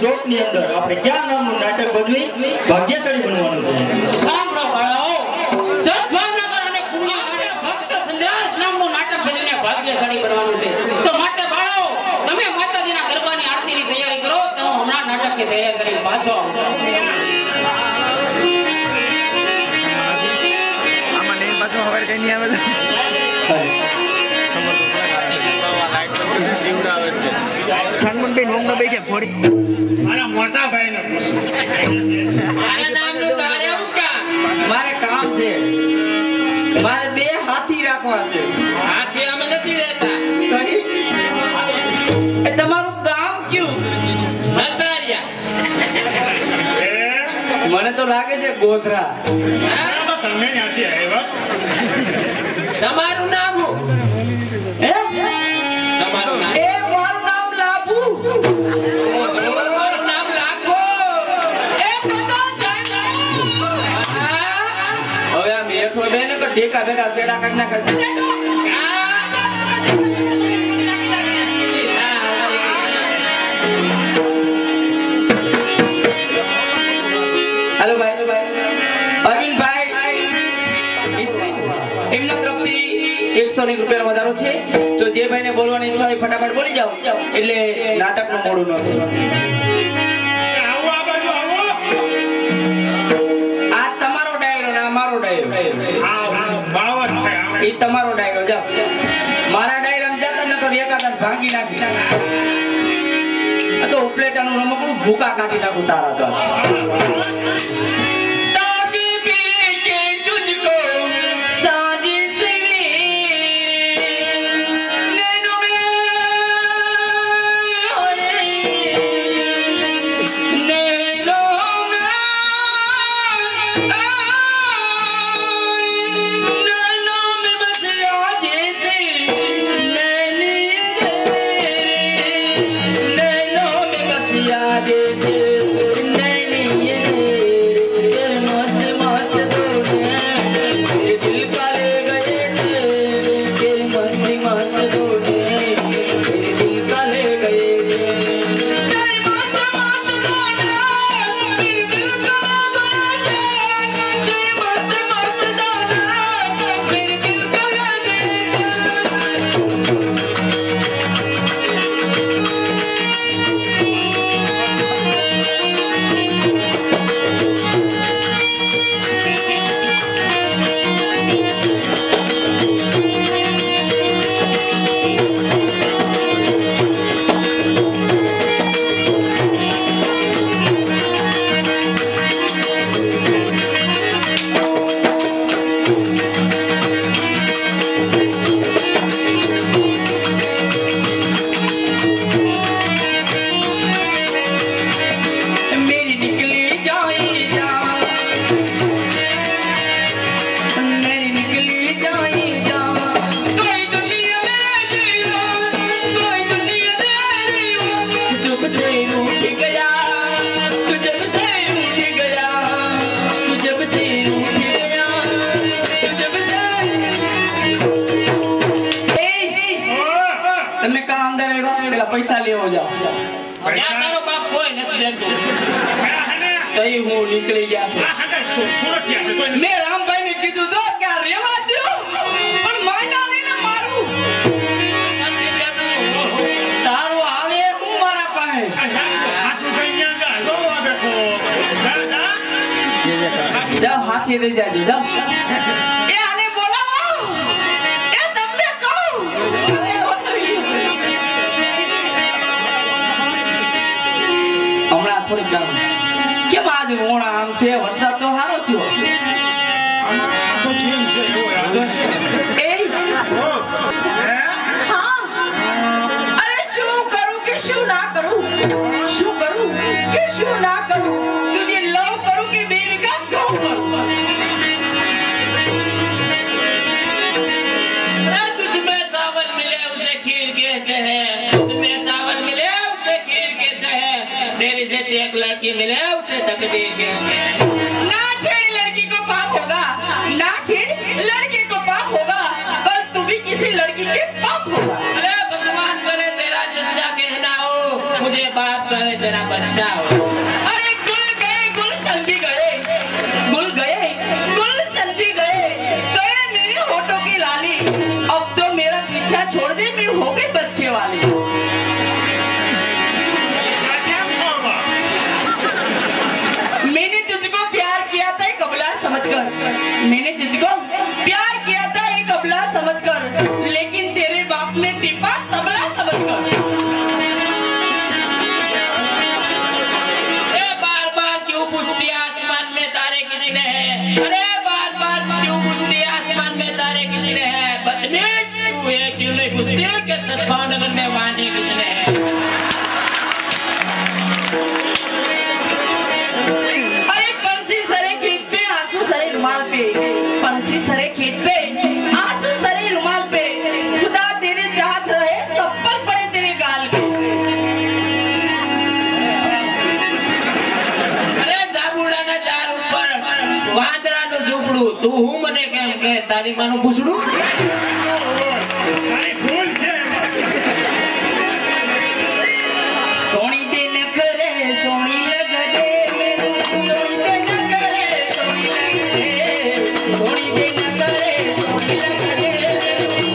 શોખ ની અંદર આપણે ક્યાં નામનું નાટક ભજવી ભાગ્યશાળી બનવાનું છે? સાંભળો બાળાઓ, સદભાવનગર અને પુણ્યનગરે ભક્ત સંદ્રાસ નામનું નાટક ભજવીને ભાગ્યશાળી બનવાનું છે. તો માટે બાળાઓ, તમે માતાજીના ગરબાની આરતીની તૈયારી કરો. તો હું હમણાં નાટકની તૈયારી કરીને પાછો આવું. આમાં નહીં પાછો હવે કઈ નહીં આવે ખાનમનભાઈ નોમ ન બેગે ઘોડી મારા મોટા ભાઈને પૂછો. મારા નામનું તારે આવું કા? મારે કામ છે, મારે 2 હાથી રાખવા છે. હાથી અમે નથી રહેતા. એ તમારું ગામ કયું? સતારિયા. મને તો લાગે છે ગોધરા. બરાબર, તમે ન્યાસી આવ્યા છો. તમારું નામ શું? હે? તમારું નામ? એ મારું નામ લાભુ. તમારું નામ લાખો. એ કદા જાય. હવે આ મેઠો બેને કે ઢેકા ભેગા સેડા કાઢ નાખે. હેલો ભાઈ, અરવિંદભાઈ, એમના તરફથી 100 રૂપિયાનો વધારો છે. તો જે ભાઈને બોલવાની ઈચ્છા હોય ફટાફટ બોલી જાઓ, એટલે નાટકનું મોડું ન થાય. આવો, આ બાજુ આવો. આ તમારો ડાયરો ને આ મારો ડાયરો. બાવન થાય. એ તમારો ડાયરો. જાઓ, મારા ડાયરામાં જતા નકર એકાદા ભાંગી નાખી. આ તો ઉપલેટાનું રમકડું ભૂકા કાઢી નાખું તારા તો. તાકી પીરે કે તુજકો સાજી સવેરે નૈનો મે હોએ નૈનો મે નૈનો મે બસ આજે સે નૈની રે નૈનો મે બસ આજે સે નૈની રે મસ્ત મસ્ત દોડે દિલ કા ले गए थे के मस्त मस्त दौड़े दिल का ले गए थे तेरे मस्त मस्त दौड़े दिल का ले गए तेरे मस्त मस्त दौड़े मेरे दिल का ले गए मेरी निकली जाई जान मेरी निकली जाई जान कोई दुनिया में जीवा कोई दुनिया तेरी तू जब से रूठ गया तू जब से रूठ गया तू जब से रूठ गया तू जब से તમે કા અંદર આવ્યા પેલા પૈસા લેવો જાઓ ત્યાં તારો બાપ કોઈ નથી દેતો. તો ઈ હું નીકળી ગયા છું સુરતિયા છે કોઈ મેં રામભાઈ ને કીધું તો કે આ રેવા દ્યો પણ માયના લઈને મારું નથી દેતો તો હું. તારું આવે હું મારા પાસે હાથું થઈ ગયા જા જો આ બેઠો જા જા જાઓ હાથી લઈ જાજો જાઓ એ આને બોલાવો એ તમને કહું હમણાં થોડીક કામ કેમ આજ મોણા આમ છે વરસાદ તો સારો થયો તો જેમ છે એવો યાદ એ હા અરે શું કરું કે શું ના કરું શું કરું કે શું ના કરું તુझे લવ કરું કે બેબી કા કહું કરું तुझ में चावल मिले उसे खीर कहते हैं. तुझ में चावल मिले उसे खीर कहते हैं. तेरी जैसी एक लड़की मिले उसे तकदीर कहते हैं. ना छेड़ लड़की को पाप होगा ना छेड़ लड़की को पाप होगा कल तू भी किसी लड़की के पाप होगा अरे भगवान करे तेरा चच्चा कहना हो मुझे बाप कहे तेरा बच्चा हो। अरे गुलशन भी गए गुलशन भी गए मेरे होठों की लाली। अब तो मेरा पीछा छोड़ दे, मैं हो गई बच्चे वाली। કેમ છો બા? मैंने तुझको प्यार किया था एक कबला समझकर, मैंने तुझको प्यार किया था एक कबला समझकर, लेकिन तेरे बाप ने टिपा तबला समझकर। ए बार बार क्यों पूछती है आसमान में तारे कितने हैं? अरे बार बार क्यों पूछती है आसमान में तारे कितने हैं? बदतमीज तू है, क्यों नहीं पूछती कि सतभाव नगर में वांडे कितने हैं? अरे पंछी सरे खेत पे आंसू सरे रुमाल पे, पंछी सरे खेत पे आंसू सरे रुमाल पे, खुदा तेरे चाहत रहे सप्पल पड़े तेरे गाल पे। अरे जाबुડાના ઝાડ ઉપર વાંદરાનું ઝૂંપડું, તું હું મને કેમ કે તારી માનું પૂછડું? તારી ભૂલ છે એમાં. सोनी दिन करे सोनी लग दे मेनू, सोनी दिन करे सोनी लग दे, सोनी दिन करे सोनी लग दे,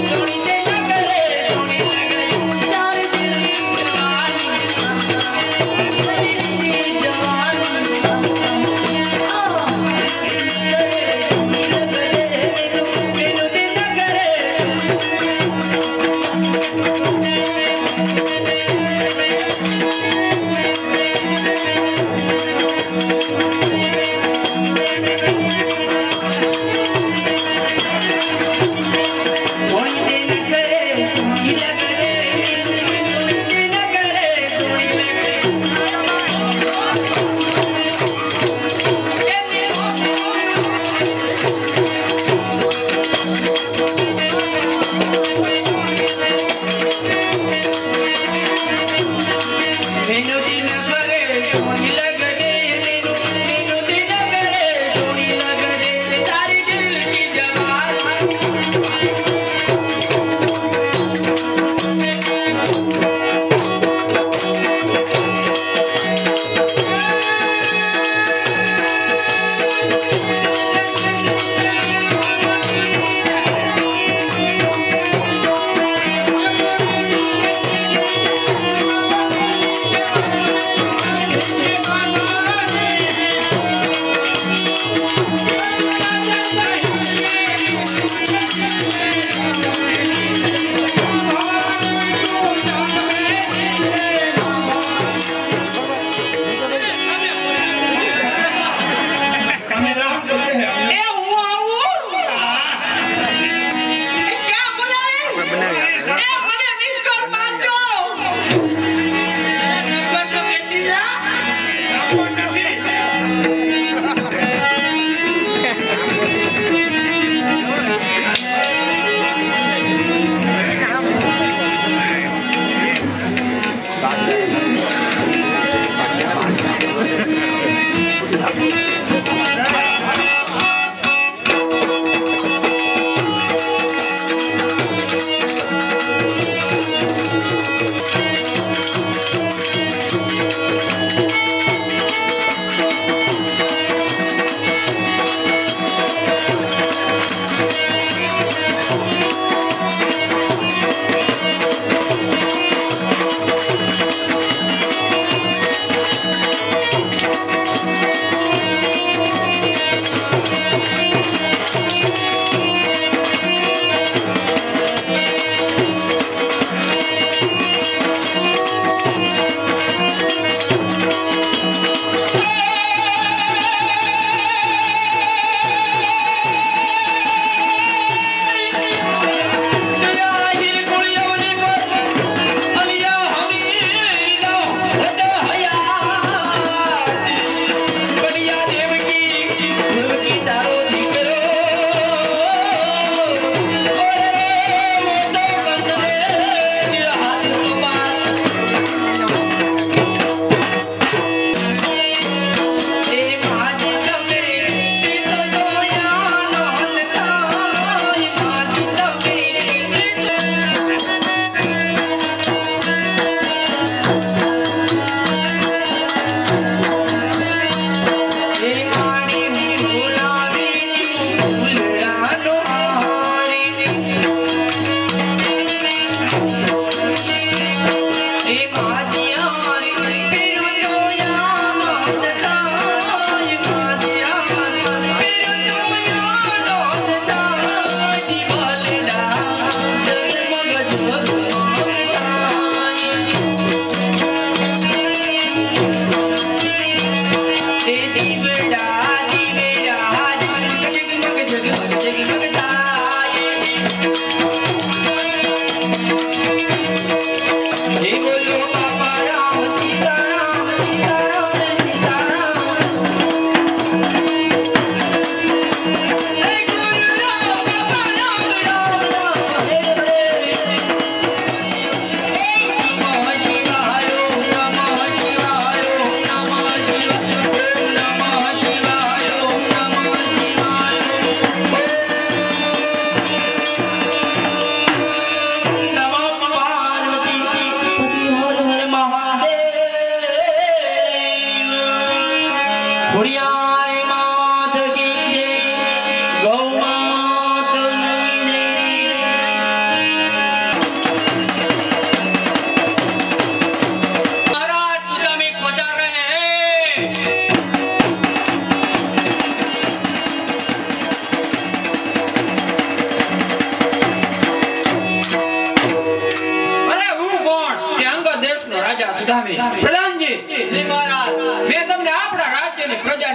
सोनी दिन करे सोनी लग दे, सारे दिल की जवानी सारे दिल की जवानी सोनी लग दे मेनू दिन करे।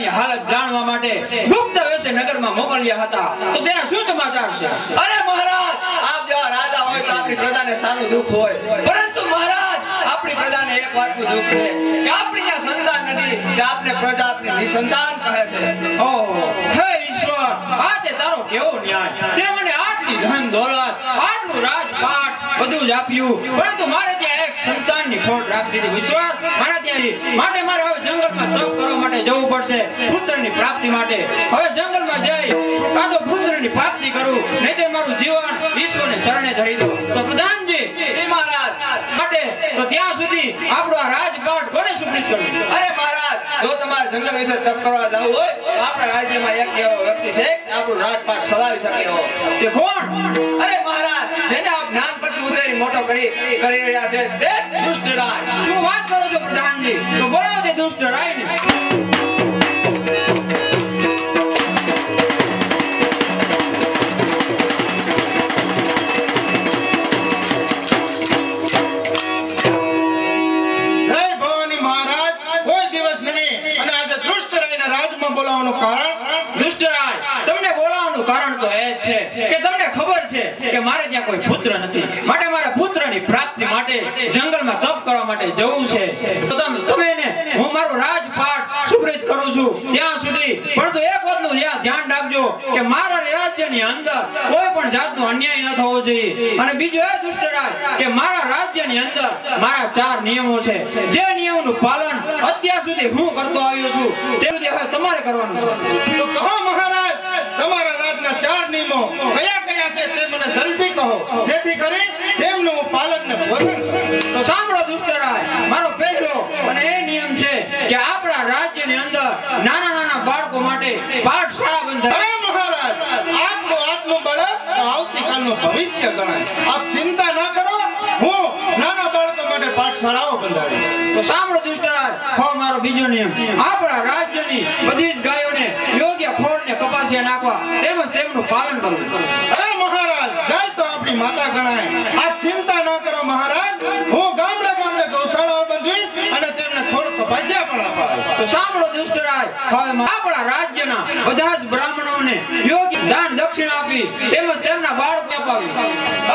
પ્રજાની હાલત જાણવા માટે ગુપ્ત વેશે નગરમાં મોકલ્યા હતા તો તેના શું સમાચાર છે? અરે મહારાજ, આપ જેવા રાજા હોય તો આપણી પ્રજાને સારું દુઃખ હોય, પરંતુ મહારાજ આપણી પ્રજાને એક વાતનું દુઃખ છે કે આપણી ત્યાં સંતાન નથી, કે આપને પ્રજા આપની નિસંતાન કહે છે. ઓહો, હે ઈશ્વર, આ તે તારો કેવો ન્યાય! તે મને આટલી ધન દોલત, આટલું રાજપાટ બધું જ આપ્યું, પરંતુ મારે ત્યાં એક સંતાનની ખોટ રાખી દીધી. ઈશ્વર, મારા ત્યાં માટે મારે હવે જંગલમાં તપ કરવા માટે જવું પડશે પુત્રની પ્રાપ્તિ માટે. હવે જંગલમાં જઈ કાં તો પુત્રની પ્રાપ્તિ કરું, નહીં તો મારું જીવન ઈશ્વરને ચરણે ધરી દઉં. તો પ્રધાનજી એ મહારાજ, માટે તો ત્યાં સુધી આપણો આ રાજપાટ કોને સુપ્રીત કરવું? અરે મહારાજ, જો તમારે જંગલ વિશે તપ કરવા જવું હોય તો આપણા રાજ્યમાં એક એવો વ્યક્તિ છે કે આપણું રાજપાટ ચલાવી શકે એવો. તે કોણ? અરે મહારાજ, જેને આપ જ્ઞાન પરથી ઉછેરી મોટો કરી રહ્યા છે તે દુષ્ટ રાજ. શું વાત કરો છો પ્રધાનજી? તો બોલાવો તે દુષ્ટ રાયને. જય ભવાની મહારાજ, કોઈ દિવસ નહીં અને આજે દુષ્ટ રાયના રાજમાં બોલાવવાનું કારણ? દુષ્ટરાય, તમને બોલાવવાનું કારણ તો એ જ છે કે તમને ખબર છે કે મારે ત્યાં કોઈ પુત્ર નથી, માટે મારા પુત્રની પ્રાપ્તિ માટે જંગલમાં તપ કરવા માટે જવું છે. તો તમે એને હું મારું રાજપાટ સુપ્રીત કરું છું ત્યાં સુધી, પરંતુ એક વાતનું ધ્યાન રાખજો કે મારા રાજ્યની અંદર કોઈ પણ જાતનો અન્યાય ન થવો જોઈએ. અને બીજું એ દુષ્ટરાય કે મારા રાજ્યની અંદર મારા 4 નિયમો છે, જે નિયમોનું પાલન અત્યાર સુધી હું કરતો આવ્યો છું તે રીતે હવે તમારે કરવાનું છે. તો કહો મહારાજ, તમારા રાજના 4 નિયમો કયા કયા છે તે મને જલ્દી કહો, જેથી કરી તેમનું હું પાલન ને પોષણ કરું. તો સાંભળો દુષ્ટરાય, મારો પહેલો અને એ નિયમ છે કે આપણા રાજ્યની અંદર નાના નાના બાળકો માટે પાઠશાળા બંધાય. અરે મહારાજ, આપનું આત્મબળ તો આવતીકાલનું ભવિષ્ય ગણાય. આપ ચિંતા ના કરો, હું નાના બાળકો માટે પાઠશાળાઓ બંધાવીશ. તો સાંભળો દુષ્ટરાય, હો મારો બીજો નિયમ, આપણા રાજ્યની બધી જ ગાયોને યોગ્ય ખોળ ને કપાસિયા નાખવા તેમજ તેમનું પાલન કરવું. અરે મહારાજ, ગાય તો આપણી માતા ગણાય. આપ ચિંતા ના કરો મહારાજ, હું ગામડે ગામડે ગૌશાળાઓ બંધવીશ અને તેમને ખોળ કપાસિયા પણ અપાવીશ. તો સાંભળો દુષ્ટરાય, હવે આપણા રાજ્યના બધા જ બ્રાહ્મણોને યોગ્ય દાન દક્ષિણા આપી તેમજ તેમના બાળકો અપાવી.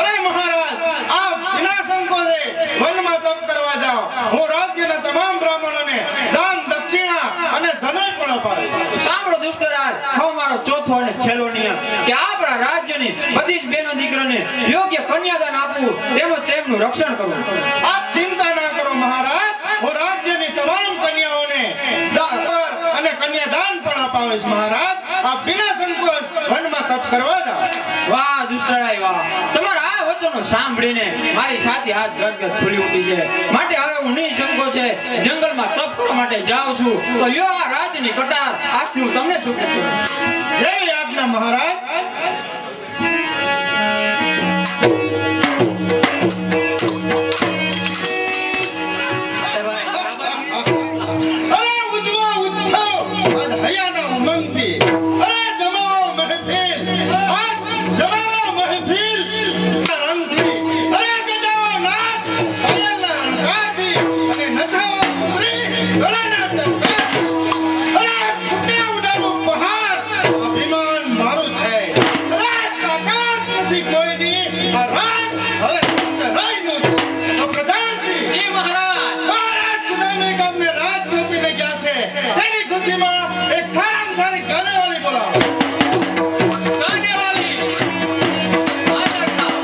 અરે મહારાજ, આપ વિના સંકોચે વનમાં તપ કરવા જાઓ. હું રાજ્યના તમામ બ્રાહ્મણોને દાન દક્ષિણા અને જનોઈ પણ અપાવીશ. તો સાંભળો દુષ્ટરાજ, હવે મારો ચોથો અને છેલ્લો નિયમ કે આપણા રાજ્યની બધી જ બહેનો દીકરાને યોગ્ય કન્યાદાન આપવું તેમજ તેમનું રક્ષણ કરવું. આપ ચિંતા ના કરો મહારાજ, હું રાજ્યની તમામ કન્યાઓને અને કન્યાદાન પણ અપાવીશ. મહારાજ, આપ વિના સંકોચ વનમાં તપ કરવા જાઓ. વાહ દુષ્ટરાય વાહ, તમારા આ વચનો સાંભળીને મારી સાથે હાથ ગદગદ ફૂલી ઉઠી છે. માટે હવે હું નિસંકોચે જંગલમાં તપ કરવા માટે જાઉં છું. તો લ્યો આ રાજની કટાર આજથી હું તમને છૂટું છું. જય આજ્ઞા મહારાજ. અરે ઉજવો ઉત્સવ અને હૈયાના ઉમંગથી. અરે જમાવો મહેફિલ, જમાવો મહેફિલ રંગથી. અરે ગજાવો નાદ પાયલના રણકારથી અને નચાવો સુંદરી ગળાના ટંકારથી. અરે ફૂટે ઉડાડું પહાડ, અભિમાન મારું છે. અરે તાકાત નથી કોઈની, આ રાજ હવે રાયનું છે. તો પ્રધાનજી, જી મહારાજ, મહારાજ સુદામે ગામને રાજ સોંપીને ગયા છે. તેની ખુશીમાં એક સારામાં સારી ગાનેવાલી બોલાવો. ગાનેવાલી હાજર થાઓ.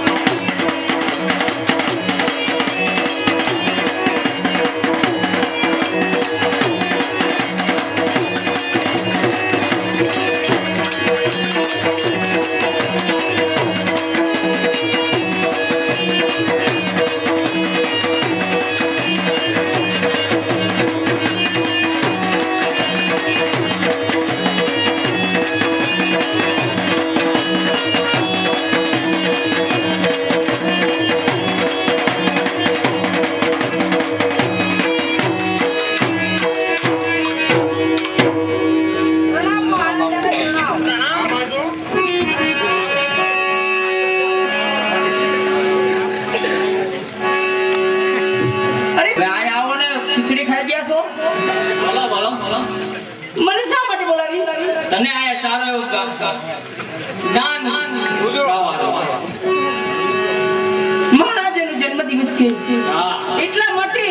સારો એવું ગાન ગાવાનું. મહારાજાનો જન્મદિવસ છે. હા. એટલા માટે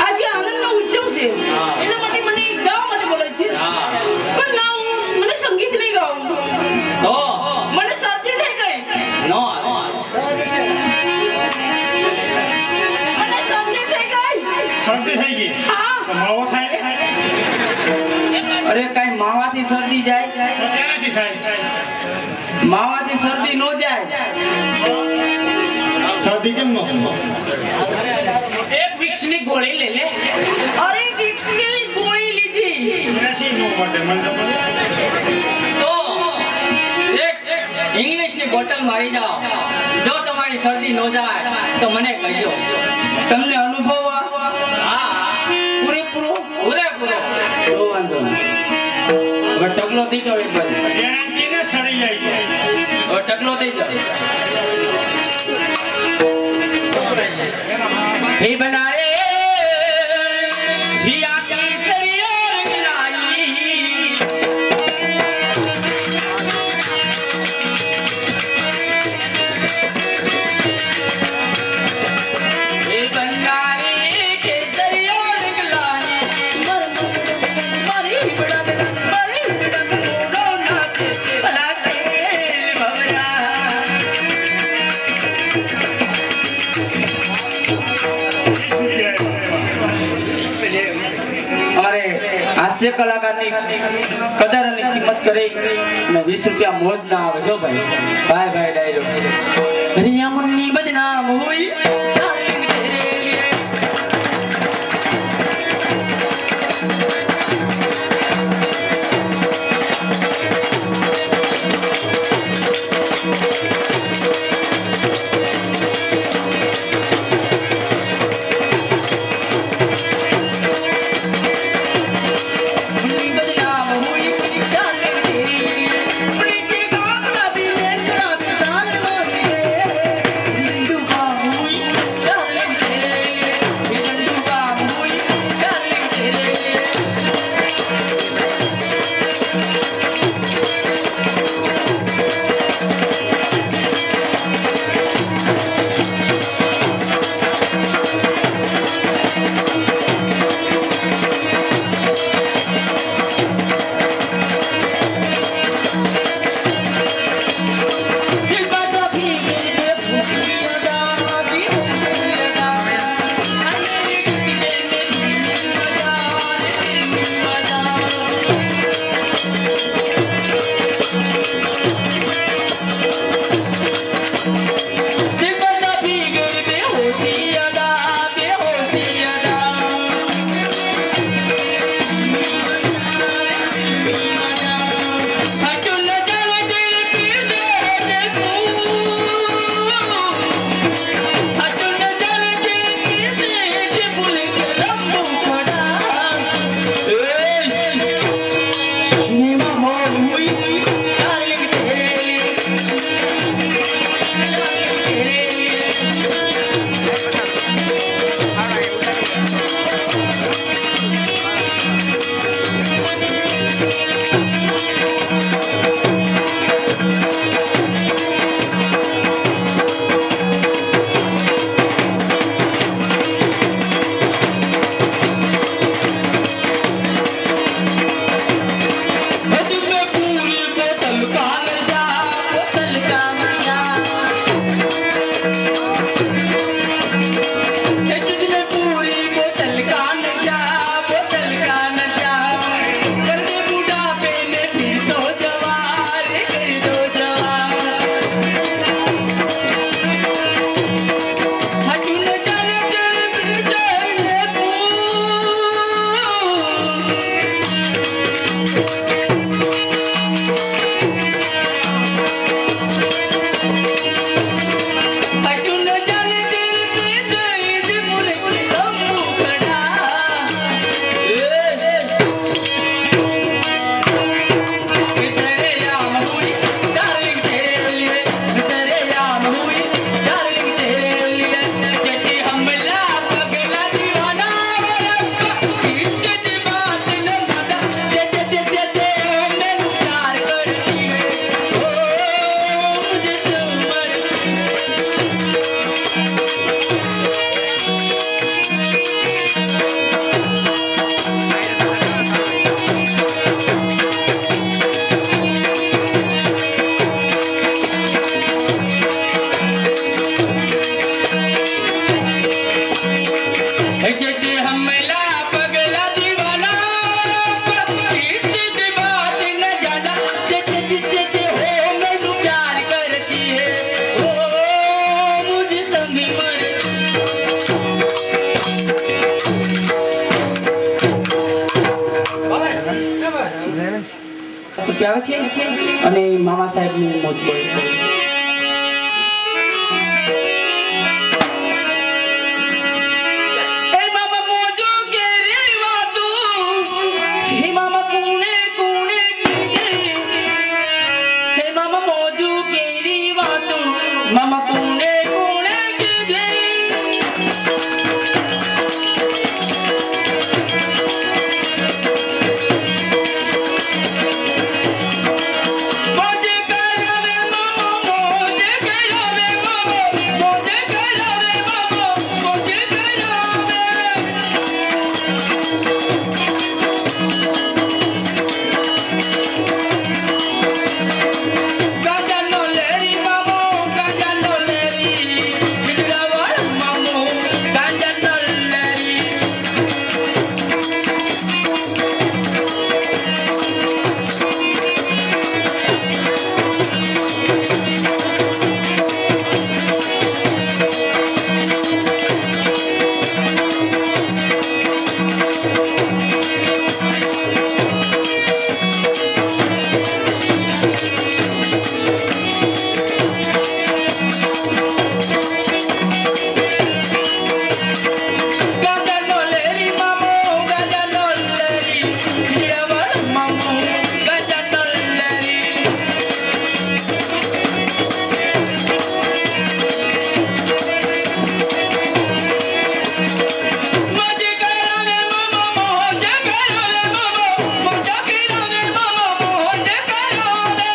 આજે આનંદનો ઉત્સવ છે. હા. એના માટે મને ગાવા માટે બોલાય છે. હા. પણ ના મને સંગીત નહીં ગાવું. તો મને શરદી થઈ ગઈ. નો મને શરદી થઈ ગઈ. શરદી થઈ ગઈ હા. તો માવો થાય અરે કઈ માવાથી શરદી જાય? તો ક્યાંથી થાય માવાથી શરદી નો જાય. શરદી કેમ નો એક વિક્સની ગોળી લે લે. અરે વિક્સ જેવી ગોળી લીધી. એસી નો માટે મને તો તો એક ઇંગ્લિશની બોટલ મારી જાઓ. જો તમારી શરદી નો જાય તો મને કહેજો. તમને અનુભવ હા પૂરેપૂરો? પૂરેપૂરો. તો વાંધો નહીં. હવે ટકલો થઈ જાવ એક બાજુ. ક્યાંથી ને સડી જાય છે. હવે ટકલો થઈ જાય. हे बनारे ही आकी सरियर गिलाई हे बनारे के सरियर गिलाई मरी बड़ा मोड़ो ना के भला के भवया अरे हास्य कलाकारनी कदर અને કિંમત કરી અને 20 રૂપિયા મોજ ના આવે છો ભાઈ. બાય બાય ડાયરો. હરિયા મુન્ની બદનામ હોઈ ડાર્લિંગ તેરે લીએ. मुन्नी बदनाम होई डार्लिंग तेरे लिए. प्रीति का भी लेकर जान होई हिंदू का हुई ગીત આવે છે અને મામા સાહેબની મોજ બોલ Mama kune kune kide Moje karave mama moje karave mama moje karave mama moje karave Gajano leri mama gajano leri midrawal mama gajano leri Gajano leri mama gajano leri midrawal mama gajano leri Moje karave mama moje karave mama moje karave mama moje karave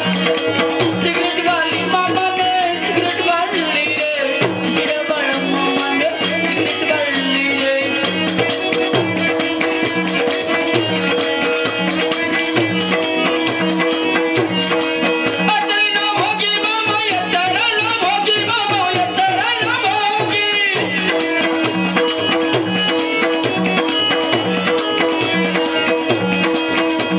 Cigarette वाली मामा ने cigarette वाली रे मेरा बड़ा मामा ने cigarette वाली रे अतरी ना होगी मामा ये तेरा ना होगी मामा ये तेरा ना होगी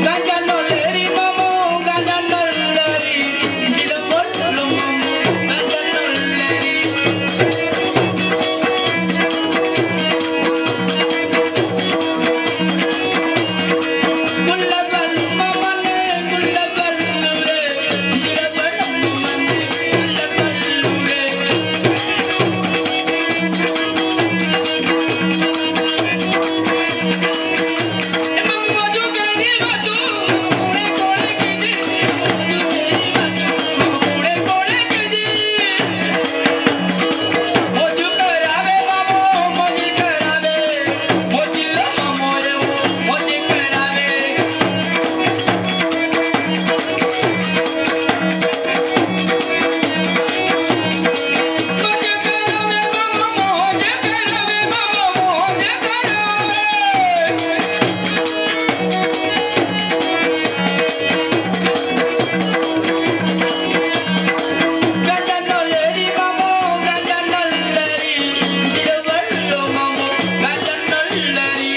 Gajano leri mama gajano leri midrawal mama gajano leri Gulabal mama ne gulabal re midrawal mama ne gulabal re Moju keri batu kore kore kidi moju keri batu kore kore kidi moju karave mamo moju karave moju mamo re moju karave moju karave mamo moju karave mamo moju karave Gajano leri mama gajano leri midrawal mama gajano leri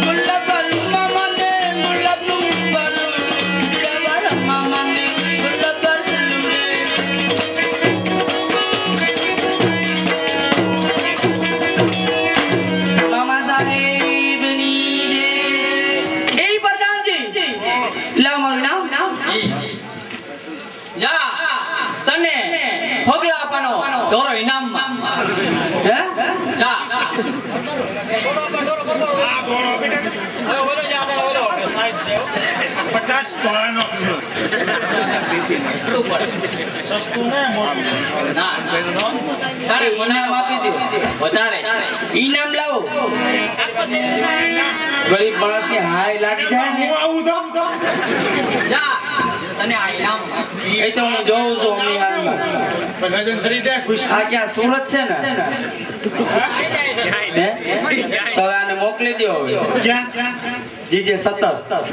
Gulabal mama ne gulabal midrawal mama ne gulabal મામા સાહેબની જય. એ પ્રધાનજી લાવ મારું નામ જા તને ભોગલા આપવાનો દોરો ઇનામમાં હે જા પચાસ તોલાનો છે. સસ્તું ને મોટું ના તારે ઇનામ આપી દો વધારે ઇનામ લાવો ગરીબ માણસની હાય લાગી જાય ને હું આવું તો જા તને આ ઇનામ એ તો હું જોઉં છું અમની હાલમાં લગ્ન કરી દે ખુશ આ ક્યાં સુરત છે ને હે તો હવે આને મોકલી દો હવે ક્યાં જીજે 17